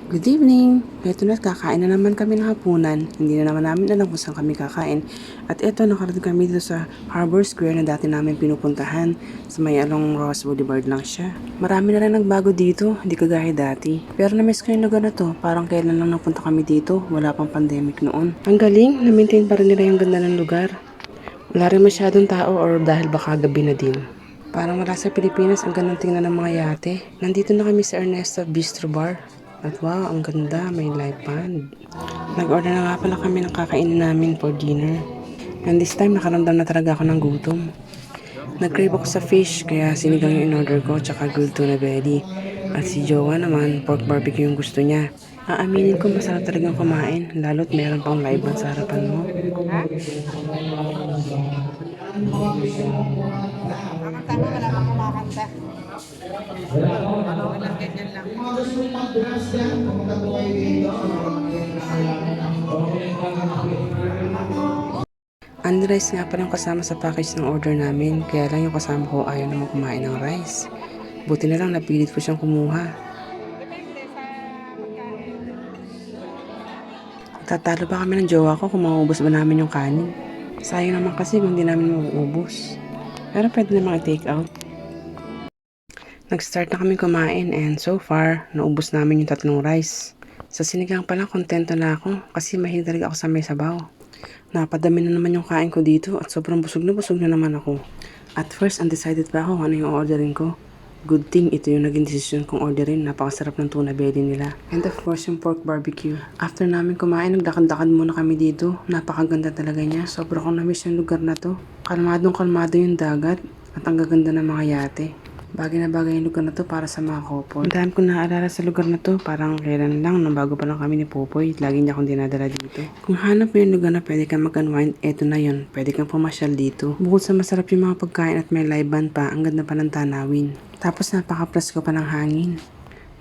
Good evening! Eto na, kakain na naman kami ng hapunan. Hindi na naman namin alam kung saan kami kakain. At eto, nakarating kami dito sa Harbor Square na dati namin pinupuntahan. Sa may along Ross Boulevard lang siya. Marami na rin nagbago dito, hindi kagaya dati. Pero na-miss ko yung lugar na to. Parang kailan lang napunta kami dito, wala pang pandemic noon. Ang galing, na-maintain pa rin nila yung ganda ng lugar. Wala rin masyadong tao or dahil baka gabi na din. Parang wala sa Pilipinas, ang gandang tingnan ng mga yate. Nandito na kami sa Ernesto Bistro Bar. At wow, ang ganda, may live band. Nag-order na nga pala kami ng kakainin namin for dinner. And this time, nakaramdam na talaga ako ng gutom. Nag-crave ako sa fish, kaya sinigang yung in-order ko, tsaka grilled tuna belly. At si Jowa naman, pork barbecue yung gusto niya. Aaminin ko, masarap talagang kumain, lalo't meron pang live band sa harapan mo. Kakanta mo, wala kang kumakanta. Walang ganyan lang. Only rice nga pa lang kasama sa package ng order namin, kaya lang yung kasama ko ayaw naman kumain ng rice. Buti na lang napilit ko siyang kumuha. Depende sa pagkain. Tatalo pa kami ng jowa ko kung mauubos ba namin yung kanin. Sayang naman kasi kung hindi namin mauubos. Pero pwede namang i-take out. Nag-start na kami kumain and so far, naubos namin yung 3 rice. Sa sinigang pa lang, kontento na ako kasi mahilig talaga ako sa may sabaw. Napadami na naman yung kain ko dito at sobrang busog na naman ako. At first, undecided pa ako kung ano yung orderin ko. Good thing ito yung naging decision kong orderin. Napakasarap ng tuna belly nila. And of course, yung pork barbecue. After namin kumain, nagdakad-dakad muna kami dito. Napakaganda talaga niya. Sobra kong na-miss yung lugar na to. Kalmadong kalmado yung dagat at ang gaganda ng mga yate. Bagay na bagay yung lugar na to para sa mga couple. Ang dami kong naaalala sa lugar na to, parang kailan lang, nung bago pa lang kami ni Popoy, lagi niya akong dinadala dito. Kung hanap mo yung lugar na pwede kang mag-unwind, eto na yun, pwede kang pumasyal dito. Bukod sa masarap yung mga pagkain at may live band pa, ang ganda pa ng tanawin. Tapos napaka-presko pa ng hangin.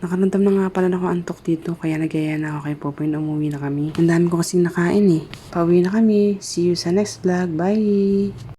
Nakaramdam na nga pala ako antok dito, kaya nagyaya na ako kay Popoy na umuwi na kami. Ang dami ko kasing nakain eh. Pauwi na kami. See you sa next vlog. Bye!